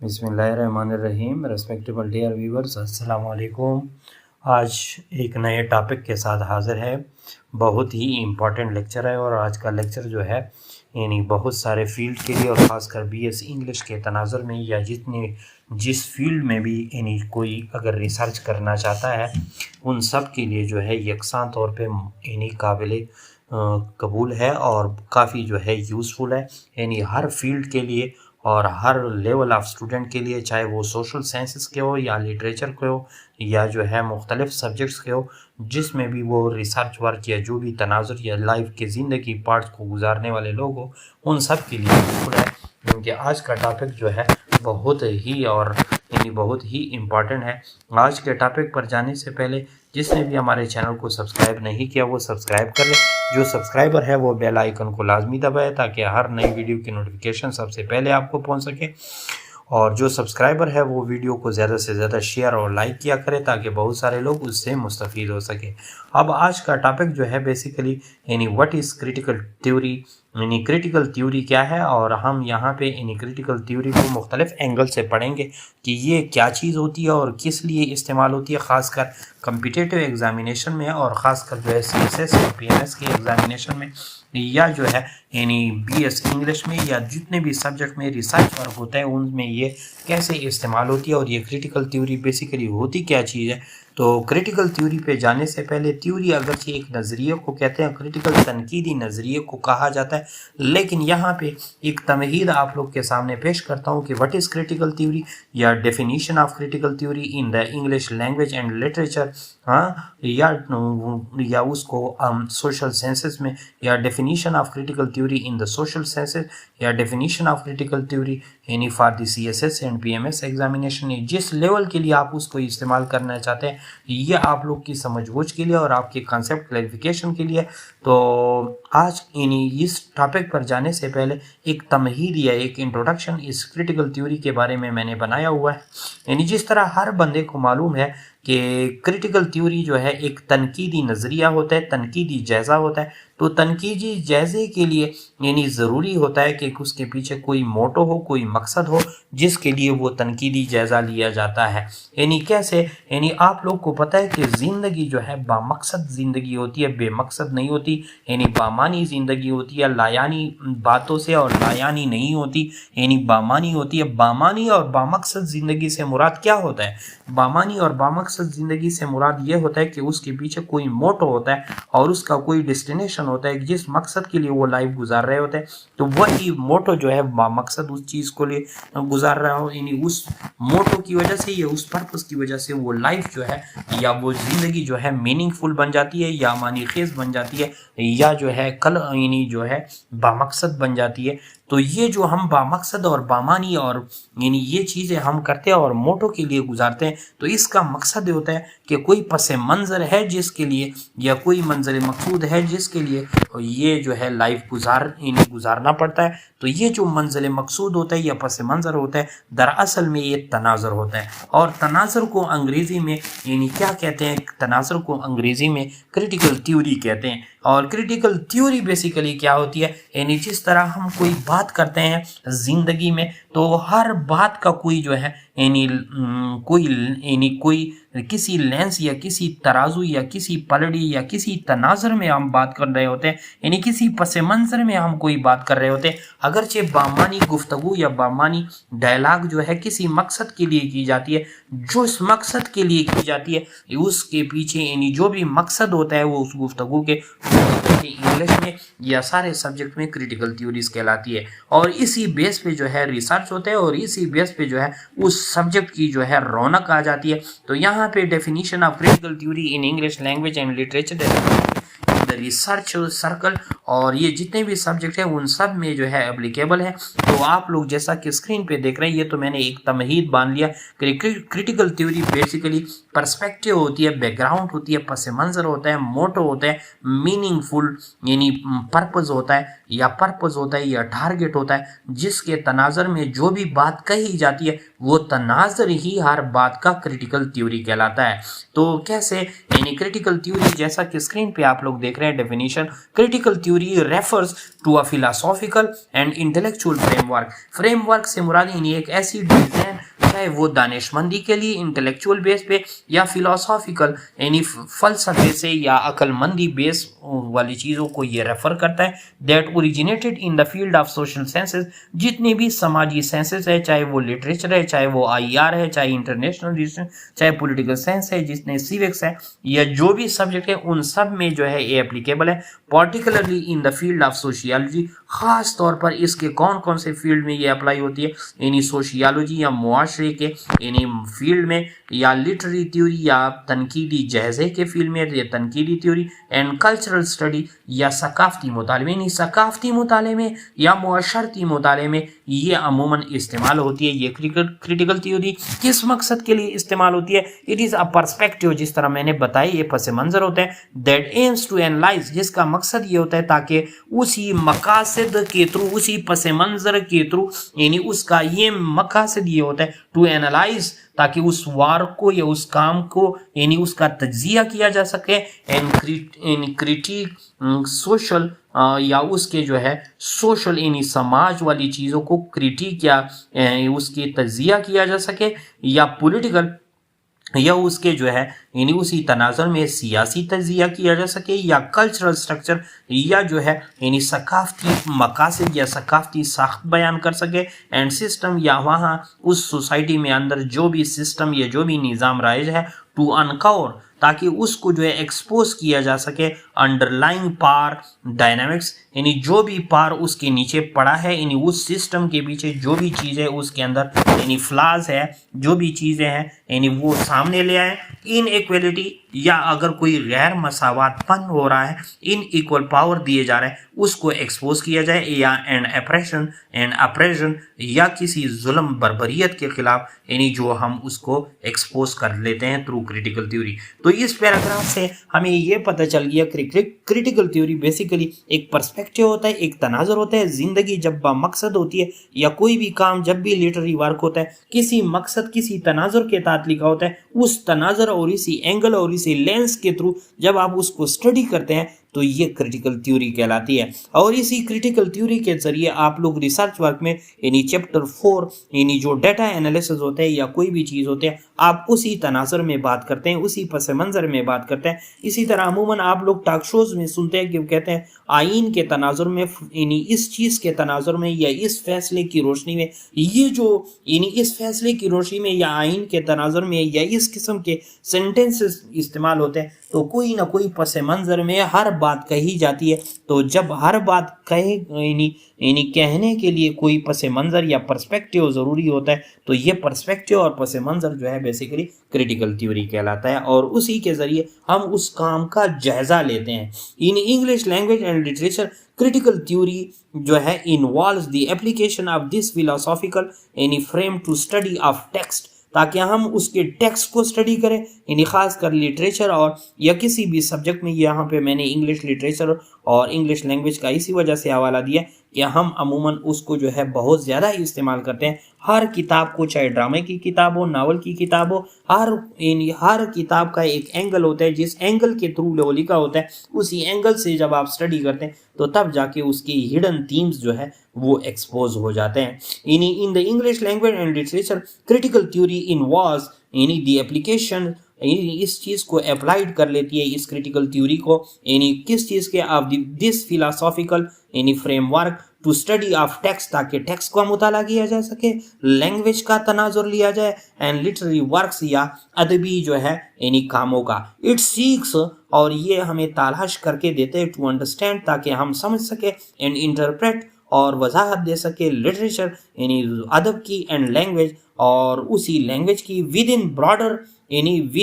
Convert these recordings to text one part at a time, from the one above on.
बिस्मिल्लाहिर्रहमानिर्रहीम। Respectable dear viewers, अस्सलाम वालेकुम। आज एक नए टॉपिक के साथ हाज़िर है। बहुत ही इम्पॉर्टेंट लेक्चर है और आज का लेक्चर जो है यानी बहुत सारे फील्ड के लिए और ख़ासकर बीएस इंग्लिश के तनाज़ुर में या जिस फील्ड में भी यानी कोई अगर रिसर्च करना चाहता है उन सब के लिए जो है यकसां तौर पे यानी काबिल कबूल है और काफ़ी जो है यूज़फुल है। यानी हर फील्ड के लिए और हर लेवल ऑफ स्टूडेंट के लिए, चाहे वो सोशल साइंसेस के हो या लिटरेचर के हो या जो है मुख्तलिफ सब्जेक्ट्स के हो, जिसमें भी वो रिसर्च वर्क या जो भी तनाजुर या लाइफ के ज़िंदगी पार्ट्स को गुजारने वाले लोग हो, उन सब के लिए यूज़फुल है। क्योंकि आज का टॉपिक जो है बहुत ही इम्पॉर्टेंट है। आज के टॉपिक पर जाने से पहले जिसने भी हमारे चैनल को सब्सक्राइब नहीं किया वो सब्सक्राइब कर ले। जो सब्सक्राइबर है वो बेल आइकन को लाजमी दबाए ताकि हर नई वीडियो की नोटिफिकेशन सबसे पहले आपको पहुंच सके। और जो सब्सक्राइबर है वो वीडियो को ज़्यादा से ज़्यादा शेयर और लाइक किया करे ताकि बहुत सारे लोग उससे मुस्तफ़ीद हो सके। अब आज का टॉपिक जो है बेसिकली यानी व्हाट इज़ क्रिटिकल थ्योरी, यानी क्रिटिकल थ्योरी क्या है। और हम यहाँ पे यानी क्रिटिकल थ्योरी को मुख्तलिफ एंगल से पढ़ेंगे कि ये क्या चीज़ होती है और किस लिए इस्तेमाल होती है, ख़ासकर कम्पिटिटिव एग्ज़ामिनेशन में और ख़ासकर जो है CSS और PMS के एग्ज़ामिनेशन में, या जो है यानी BS इंग्लिश में या जितने भी सब्जेक्ट में रिसर्च वर्क होता है उनमें ये कैसे इस्तेमाल होती है और ये क्रिटिकल थ्योरी बेसिकली होती क्या चीज़ है। तो क्रिटिकल थ्योरी पे जाने से पहले, थ्योरी अगरचे एक नज़रिए को कहते हैं, क्रिटिकल तनकीदी नज़रिए को कहा जाता है, लेकिन यहाँ पे एक तमहीद आप लोग के सामने पेश करता हूँ कि व्हाट इज़ क्रिटिकल थ्योरी या definition of critical theory in the English language and literature, या उसको सोशल साइंसेस में, या definition of critical theory in the social sciences, या डेफिनेशन ऑफ क्रिटिकल थ्योरी यानी for the CSS and PMS examination. जिस level के लिए आप उसको इस्तेमाल करना चाहते हैं ये आप लोग की समझबूझ के लिए और आपके कंसेप्ट क्लैरिफिकेशन के लिए। तो आज इस टॉपिक पर जाने से पहले एक तमहीद या एक इंट्रोडक्शन इस क्रिटिकल थ्योरी के बारे में मैंने बनाया हुआ है। यानी जिस तरह हर बंदे को मालूम है कि क्रिटिकल थ्योरी जो है एक तनकीदी नज़रिया होता है, तनकीदी जायज़ा होता है। तो तनकीदी जायज़े के लिए यानी ज़रूरी होता है कि उसके पीछे कोई मोटो हो, कोई मकसद हो जिसके लिए वो तनकीदी जायज़ा लिया जाता है। यानी कैसे, यानी आप लोग को पता है कि ज़िंदगी जो है बामकसद ज़िंदगी होती है, बेमकसद नहीं होती। यानी बामानी ज़िंदगी होती है, लायानी बातों से और लायानी नहीं होती, यानी बामानी होती है। बामानी और बामकसद ज़िंदगी से मुराद क्या होता है? बामानी और बामकसद ज़िंदगी से मुराद ये होता है कि उसके पीछे कोई मोटो होता है और उसका कोई डेस्टिनेशन होता है, जिस मकसद के लिए वो लाइफ गुजार रहे होते हैं। तो वही मोटो जो है बामकसद उस चीज़ को लिए गुजार रहा हो, यानी उस मोटो की वजह से या उस पर्पस की वजह से वो लाइफ जो है या वो ज़िंदगी जो है मीनिंगफुल बन जाती है या मानी खेज बन जाती है या जो है कल यानी जो है बामकसद बन जाती है। तो ये जो हम बामकसद और बामानी और यानी ये चीज़ें हम करते हैं और मोटो के लिए गुजारते हैं, तो इसका मकसद होता है कि कोई पस मंज़र है जिसके लिए या कोई मंजर मकसूद है जिसके लिए ये जो है लाइफ गुजारना पड़ता है। तो ये जो मंजिल मकसूद होता है या पस मंज़र होता है दरअसल में ये तनाज़ुर होता है। और तनाज़ुर को अंग्रेज़ी में यानी क्या कहते हैं? तनाज़ुर को अंग्रेज़ी में क्रिटिकल थ्योरी कहते हैं। और क्रिटिकल थ्योरी बेसिकली क्या होती है, यानी जिस तरह हम कोई बात करते हैं ज़िंदगी में तो हर बात का कोई जो है यानी कोई किसी लेंस या किसी तराजू या किसी पलड़ी या किसी तनाज़ुर में हम बात कर रहे होते हैं, यानी किसी पस मंज़र में हम कोई बात कर रहे होते हैं। अगरचे बामानी गुफ्तगू या बामानी डायलॉग जो है किसी मकसद के लिए की जाती है, जो इस मकसद के लिए की जाती है उसके पीछे यानी जो भी मकसद होता है वो उस गुफ्तगू के इंग्लिश में या सारे सब्जेक्ट में क्रिटिकल थ्योरीज कहलाती है। और इसी बेस पे जो है रिसर्च होता है और इसी बेस पे जो है उस सब्जेक्ट की जो है रौनक आ जाती है। तो यहाँ पे definition of critical theory in English language and literature research circle, और ये जितने भी सब्जेक्ट है उन सब में जो है एप्लीकेबल है। तो आप लोग जैसा कि स्क्रीन पे देख रहे हैं, ये तो मैंने एक तमहीद बांध लिया। क्रिटिकल थ्योरी बेसिकली पर्सपेक्टिव होती है, बैकग्राउंड होती है, पस मंज़र होता है, मोटो होता है, मीनिंगफुल यानी पर्पस होता है या टारगेट होता है, जिसके तनाज़ुर में जो भी बात कही जाती है वो तनाज़ुर ही हर बात का क्रिटिकल थ्योरी कहलाता है। तो कैसे, यानी क्रिटिकल थ्योरी, जैसा कि स्क्रीन पे आप लोग देख रहे हैं definition, critical theory refers to a philosophical and intellectual framework से मुराद यानी एक ऐसी डिजाइन, चाहे वो दानिशमंदी के लिए इंटेलेक्चुअल बेस पे या फिलोसॉफिकल यानी फलसफे से या अक्लमंदी बेस वाली चीज़ों को ये रेफर करता है, that originated in the field of social sciences, जितने भी समाजी साइंसेज है, चाहे वो लिटरेचर है, चाहे वो आईआर है, चाहे इंटरनेशनल रिलेशन, चाहे पॉलिटिकल साइंस है, जितने सिविक्स है, या जो भी सब्जेक्ट है उन सब में जो है ये एप्लीकेबल है, particularly in the field of sociology, खास तौर पर इसके कौन कौन से फील्ड में ये अप्लाई होती है, यानी सोशियोलॉजी या मुआशरे के यानी फील्ड में, या लिटरेरी थ्योरी या तनकीदी जहज़े के फील्ड में, या तनकीदी थ्योरी एंड कल्चरल स्टडी या सकाफती मुताले में, यानी सकाफती मुताले में या मुआशरती मुताले में ये अमूमन इस्तेमाल होती है। ये क्रिटिकल थ्योरी किस मकसद के लिए इस्तेमाल होती है? इट इज़ अ पर्सपेक्टिव, जिस तरह मैंने बताया ये पस मंज़र होता है, दैट एम्स टू एनालाइज, जिसका मकसद ये होता है ताकि उसी मकासद के थ्रू, उसी पस मंज़र के थ्रू, यानी उसका ये मकासद ये होता है टू एनालाइज, ताकि उस वार को या उस काम को यानी उसका तज्जिया किया जा सके, एंड क्रिटिक सोशल या उसके जो है सोशल यानी समाज वाली चीज़ों को क्रिटिक या उसकी तज्जिया किया जा सके, या पॉलिटिकल या उसके जो है यानी उसी तनाज़ुर में सियासी तज्जिया किया जा सके, या कल्चरल स्ट्रक्चर या जो है यानी सकाफती मकासद या सकाफती साख्त बयान कर सके, एंड सिस्टम या वहाँ उस सोसाइटी में अंदर जो भी सिस्टम या जो भी निज़ाम राइज है, टू अनकवर, ताकि उसको जो है एक्सपोज किया जा सके, अंडरलाइंग पावर डायनामिक्स, यानी जो भी पावर उसके नीचे पड़ा है, यानी उस सिस्टम के पीछे जो भी चीज़ है उसके अंदर यानी फ्लाज है, जो भी चीज़ें हैं यानी वो सामने ले आए, इन इक्वलिटी या अगर कोई गैर मसावातपन हो रहा है, इन इक्वल पावर दिए जा रहे हैं, उसको एक्सपोज किया जाए, या एंड अप्रेशन या किसी जुल्म बर्बरियत के खिलाफ यानी जो हम उसको एक्सपोज कर लेते हैं थ्रू क्रिटिकल थ्योरी। तो इस पैराग्राफ से हमें ये पता चल गया क्रिटिकल थ्योरी बेसिकली एक पर्सपेक्टिव होता है, एक तनाज़ुर होता है। ज़िंदगी जब मकसद होती है या कोई भी काम जब भी लिटरेरी वर्क होता है, किसी मकसद किसी तनाज़ुर के तहत लिखा होता है, उस तनाज़ुर और इसी एंगल और इसी लेंस के थ्रू जब आप उसको स्टडी करते हैं तो ये क्रिटिकल थ्योरी कहलाती है। और इसी क्रिटिकल थ्योरी के जरिए आप लोग रिसर्च वर्क में यानी चैप्टर 4 यानी जो डाटा एनालिसिस होते हैं या कोई भी चीज़ होते हैं, आप उसी तनाज़ुर में बात करते हैं, उसी पस मंज़र में बात करते हैं। इसी तरह अमूमन आप लोग टॉक शोज़ में सुनते हैं कि कहते हैं आइन के तनाज़ुर में यानी इस चीज़ के तनाज़ुर में या इस फैसले की रोशनी में, ये जो यानी इस फैसले की रोशनी में या आइन के तनाज़ुर में या इस किस्म के सेंटेंसेस इस्तेमाल होते हैं, तो कोई ना कोई पस मंज़र में हर बात कही जाती है। तो जब हर बात कहे यानी कहने के लिए कोई पस मंज़र या पर्सपेक्टिव ज़रूरी होता है, तो ये पर्सपेक्टिव और पस मंज़र जो है बेसिकली क्रिटिकल थ्योरी कहलाता है, और उसी के ज़रिए हम उस काम का जायज़ा लेते हैं। In English language and literature critical theory जो है involves the application of this philosophical यानी frame to study of text, ताकि हम उसके टेक्स्ट को स्टडी करें, यानी खास कर लिटरेचर और या किसी भी सब्जेक्ट में। यहाँ पे मैंने इंग्लिश लिटरेचर और इंग्लिश लैंग्वेज का इसी वजह से हवाला दिया कि हम अमूमन उसको जो है बहुत ज़्यादा इस्तेमाल करते हैं। हर किताब को, चाहे ड्रामे की किताब हो, नावल की किताब हो, हर किताब का एक एंगल होता है, जिस एंगल के थ्रू वो लिखा होता है, उसी एंगल से जब आप स्टडी करते हैं तो तब जाके उसकी हिडन थीम्स जो है वो एक्सपोज हो जाते हैं। In the English language and literature critical theory involves यानी द एप्लीकेशन, इस चीज़ को अप्लाइड कर लेती है, इस क्रिटिकल थ्योरी को यानी किस चीज़ के ऑफ दिस फिलोसॉफिकल यानी framework to study of text, ताकि टेक्स्ट का मुताला किया जा सके, लैंग्वेज का तनाजुर लिया जाए, एंड लिटरेरी वर्क्स या अदबी जो है यानी कामों का। इट सीक्स, और ये हमें तलाश करके देते हैं, टू अंडरस्टैंड, ताकि हम समझ सके, एंड इंटरप्रेट और वजाहत दे सके लिटरेचर यानी अदब की, एंड लैंग्वेज और उसी लैंग्वेज की, with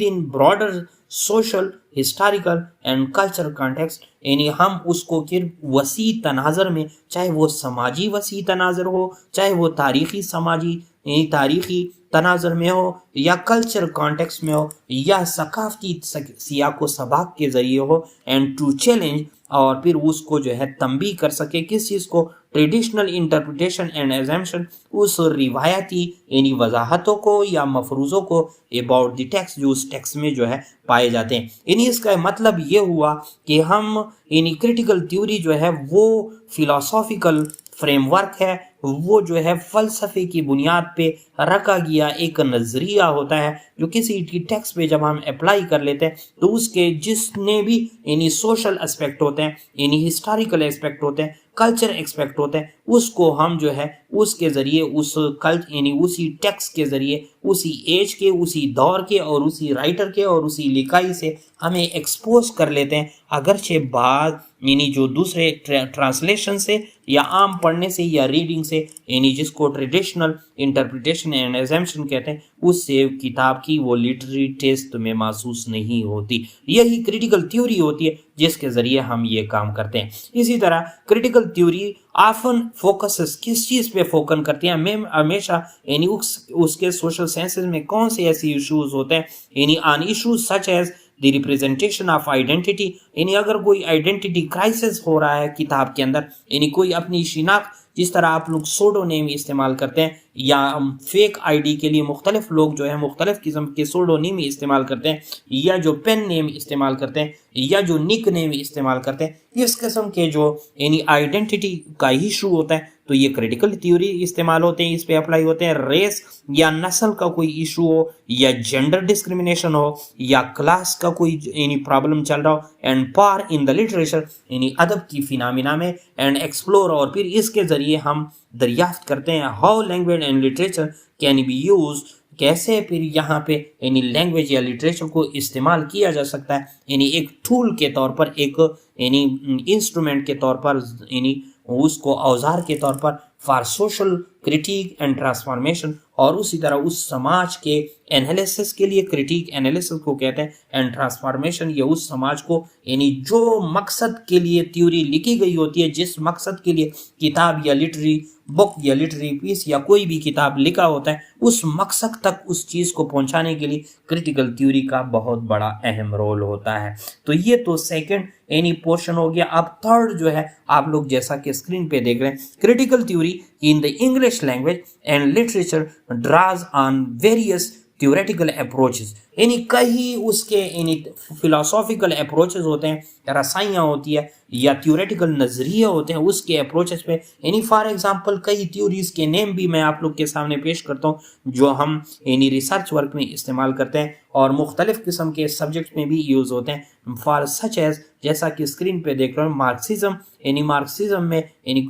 in broader social historical and cultural context, यानी हम उसको फिर वसी तनाज़र में, चाहे वो समाजी वसी तनाज़र हो, चाहे वो तारीख़ी समाजी यानी तारीख़ी तनाज़र में हो, या कल्चर कॉन्टेक्स्ट में हो, या सकाफ़ती सियाक़ो सबाक़ के ज़रिए हो, एंड टू चैलेंज और फिर उसको जो है तंबीह कर सके किस चीज़ को, ट्रेडिशनल इंटरप्रिटेशन एंड एजम्पशन, उस रिवायती यानी वजाहतों को या मफरूज़ों को अबाउट द टेक्स्ट जो उस टेक्स्ट में जो है पाए जाते हैं। यानी इसका मतलब ये हुआ कि हम यानी क्रिटिकल थ्योरी जो है वो फिलोसॉफिकल फ्रेमवर्क है, वो जो है फ़लसफ़े की बुनियाद पे रखा गया एक नज़रिया होता है जो किसी की टेक्स्ट पे जब हम अप्लाई कर लेते हैं तो उसके जितने भी यानी सोशल एस्पेक्ट होते हैं, यानी हिस्टोरिकल एस्पेक्ट होते हैं, कल्चर एस्पेक्ट होते हैं, उसको हम जो है उसके ज़रिए उस यानी उसी टेक्स्ट के ज़रिए उसी एज के, उसी दौर के और उसी राइटर के और उसी लिखाई से हमें एक्सपोज कर लेते हैं। अगरचे बाद यानी जो दूसरे ट्रांसलेशन से या आम पढ़ने से या रीडिंग से, यानी जिसको ट्रेडिशनल इंटरप्रिटेशन एंड एजम्पशन कहते हैं, उससे किताब की वो लिटरेरी टेस्ट में महसूस नहीं होती। यही क्रिटिकल थ्योरी होती है जिसके ज़रिए हम ये काम करते हैं। इसी तरह क्रिटिकल थ्योरी ऑफन फोकसेस किस चीज़ पे फोकस करती है, हमेशा यानी उसके सोशल साइंसेज में कौन से ऐसे इश्यूज होते हैं, यानी on issues such as the representation of identity, यानी अगर कोई आइडेंटिटी क्राइसिस हो रहा है किताब के अंदर, यानी कोई अपनी शिनाख्त, जिस तरह आप लोग सोडोनेम इस्तेमाल करते हैं या फेक आईडी के लिए मुख्तलिफ लोग जो है मुख्तलिफ किस्म के सोडोनेम इस्तेमाल करते हैं, या जो पेन नेम इस्तेमाल करते हैं, या जो निक नेम इस्तेमाल करते हैं, इस किस्म के जो यानी आइडेंटिटी का इशू होता है तो ये क्रिटिकल थ्योरी इस्तेमाल होते हैं, इस पे अप्लाई होते हैं। रेस या नस्ल का कोई इशू हो, या जेंडर डिस्क्रिमिनेशन हो, या क्लास का कोई यानी प्रॉब्लम चल रहा हो, एंड पार इन द लिटरेचर यानी अदब की फिनामिना में, एंड एक्सप्लोर, और फिर इसके ज़रिए हम दरियाफ्त करते हैं how language and literature can be use, कैसे फिर यहाँ पे यानी लैंग्वेज या लिटरेचर को इस्तेमाल किया जा सकता है, यानी एक टूल के तौर पर, एक यानी इंस्ट्रूमेंट के तौर पर, यानी उसको औजार के तौर पर for social critic and transformation, और उसी तरह उस समाज के एनालिसिस के लिए क्रिटिक एनालिसिस को कहते हैं, एंड ट्रांसफॉर्मेशन ये उस समाज को यानी जो मकसद के लिए थ्योरी लिखी गई होती है, जिस मकसद के लिए किताब या लिटरेरी बुक या लिटरेरी पीस या कोई भी किताब लिखा होता है, उस मकसद तक उस चीज़ को पहुंचाने के लिए क्रिटिकल थ्योरी का बहुत बड़ा अहम रोल होता है। तो ये तो सेकंड यानी पोर्शन हो गया। अब थर्ड जो है आप लोग जैसा कि स्क्रीन पे देख रहे हैं, critical theory in the English language and literature draws on various theoretical approaches, यानी कई उसके यानी फिलोसॉफिकल अप्रोचेस होते हैं, रसाइयाँ होती है या थ्योरेटिकल नज़रिए होते हैं उसके अप्रोचेस पे, यानी फॉर एग्जांपल कई थ्योरीज के नेम भी मैं आप लोग के सामने पेश करता हूँ जो हम यानी रिसर्च वर्क में इस्तेमाल करते हैं और मुख्तलिफ किस्म के सब्जेक्ट में भी यूज़ होते हैं। फॉर सच एज जैसा कि स्क्रीन पे देख रहे हो मार्क्सिज्म, यानी मार्क्सिज्म में यानी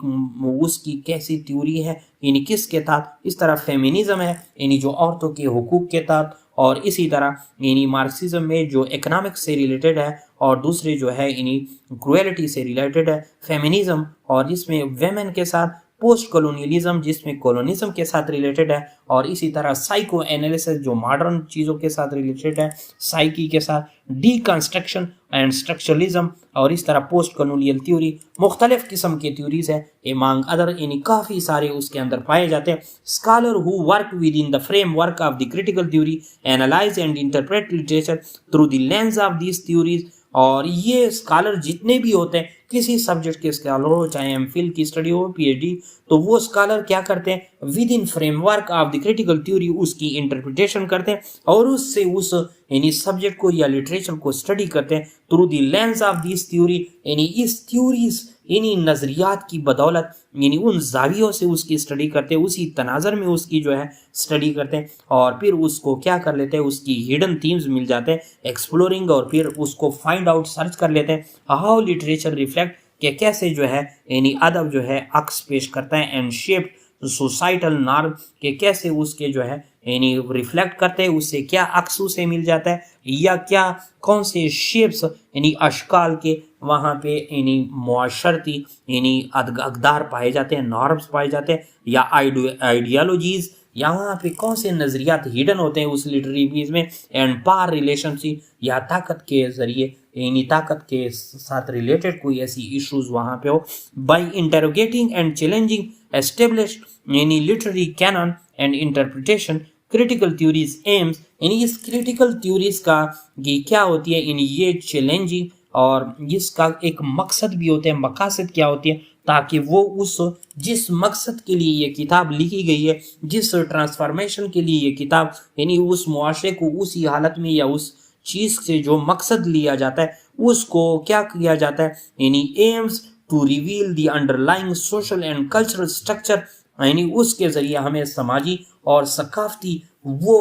उसकी कैसी थ्योरी है, यानी किसके तहत, इस तरह फेमिनिज्म है यानी जो औरतों के हुकूक के तहत, और इसी तरह यानी मार्क्सिज्म में जो इकोनॉमिक्स से रिलेटेड है, और दूसरे जो है यानी क्रुएलिटी से रिलेटेड है फेमिनिज्म, और इसमें वेमेन के साथ पोस्ट कॉलोनियलिज्म जिसमें कॉलोनिज्म के साथ रिलेटेड है, और इसी तरह साइको एनालिसिस जो मॉडर्न चीज़ों के साथ रिलेटेड है, साइकी के साथ डीकंस्ट्रक्शन एंड स्ट्रक्चरलिज्म, और इस तरह पोस्ट कॉलोनियल थ्योरी, मुख्तलिफ किस्म की थ्योरीज है एमांग अदर, यानी काफ़ी सारे उसके अंदर पाए जाते हैं। Scholar who work with in the frame work of the critical theory analyse and interpret literature through the lens of these theories, और ये स्कॉलर जितने भी होते हैं किसी सब्जेक्ट के स्कॉलर हो, चाहे एमफिल की स्टडी हो, पीएचडी, तो वो स्कॉलर क्या करते हैं with in framework of the critical theory उसकी इंटरप्रिटेशन करते हैं और उससे उस यानी सब्जेक्ट को या लिटरेचर को स्टडी करते हैं through the lens of this theory, यानी इस थ्योरीज यानी नज़रियात की बदौलत यानी उन जावियों से उसकी स्टडी करते हैं, उसी तनाज़र में उसकी जो है स्टडी करते हैं, और फिर उसको क्या कर लेते हैं उसकी हिडन थीम्स मिल जाते हैं एक्सप्लोरिंग, और फिर उसको फाइंड आउट सर्च कर लेते हैं हाउ लिटरेचर रिफ्लेक्ट कि कैसे जो है यानी अदब जो है अक्स पेश करता है एंड शेप सोसाइटल नॉर्म के कैसे उसके जो है यानी रिफ्लेक्ट करते हैं, उससे क्या अक्स उसे मिल जाता है या क्या कौन से शेप्स यानी अशकाल के वहाँ पे यानी मुआशरती यानी अक़दार पाए जाते हैं, नॉर्म्स पाए जाते हैं, या आइडियालॉजीज़ यहाँ पे कौन से नज़रियात हिडन होते हैं उस लिटरेरी पीस में, एंड पावर रिलेशनशिप या ताकत के ज़रिए यानी ताकत के साथ रिलेटेड कोई ऐसी इश्यूज वहाँ पे हो। By interrogating and challenging establish यानी literary canon and interpretation critical theories aims, यानी इस क्रिटिकल थ्योरीज का ये क्या होती है यानी ये चैलेंजिंग اور اس کا ایک مقصد بھی ہوتا ہے. مقاصد کیا ہوتی ہے؟ تاکہ وہ اس جس مقصد کے لیے یہ کتاب لکھی گئی ہے، جس ٹرانسفارمیشن کے لیے یہ کتاب، یعنی اس معاشرے کو اسی حالت میں یا اس چیز سے جو مقصد لیا جاتا ہے اس کو کیا کیا جاتا ہے، یعنی aims to reveal the underlying social and cultural structure, یعنی اس کے ذریعے ہمیں سماجی اور ثقافتی وہ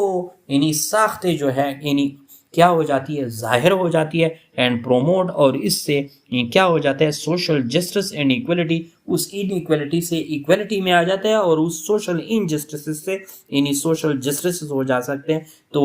یعنی ساختیں جو ہے یعنی کیا ہو جاتی ہے، ظاہر ہو جاتی ہے، اینڈ پروموٹ، اور اس سے کیا ہو جاتا ہے، سوشل جسٹس اینڈ ایکویلٹی، اس ان ایکویلٹی سے ایکویلٹی میں آ جاتا ہے، اور اس سوشل انجسٹس سے یعنی سوشل جسٹس ہو جا سکتے ہیں. تو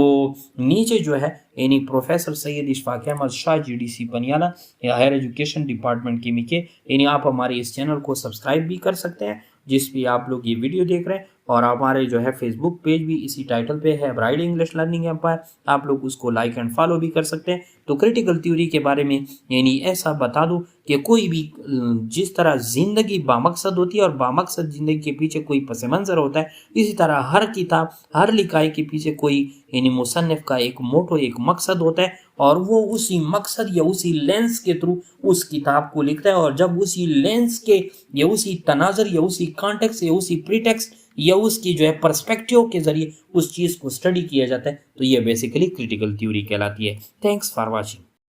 نیچے جو ہے یعنی پروفیسر سید Ashfaq Ahmad Shah GDC پنیالہ higher education department کی کے، یعنی آپ ہمارے اس چینل کو سبسکرائب بھی کر سکتے ہیں جس پہ آپ لوگ یہ ویڈیو دیکھ رہے ہیں، اور ہمارے جو ہے فیس بک پیج بھی اسی ٹائٹل پہ ہے، برائٹ انگلش لرننگ ایمپائر، آپ لوگ اس کو لائک اینڈ فالو بھی کر سکتے ہیں. تو کریٹیکل تھیوری کے بارے میں یعنی ایسا بتا دوں کہ کوئی بھی جس طرح زندگی بامقصد ہوتی ہے اور بامقصد زندگی کے پیچھے کوئی پس منظر ہوتا ہے، اسی طرح ہر کتاب، ہر لکھائی کے پیچھے کوئی یعنی مصنف کا ایک موٹو، ایک مقصد ہوتا ہے، اور وہ اسی مقصد یا اسی لینس کے تھرو اس کتاب کو لکھتا ہے. اور جب اسی لینس کے یا اسی تناظر یا اسی کانٹیکس یا اسی پریٹیکسٹ یا اس کی جو ہے پرسپیکٹیو کے ذریعے اس چیز کو اسٹڈی کیا جاتا ہے، تو یہ بیسیکلی کریٹیکل تھیوری کہلاتی ہے. Thanks for watching.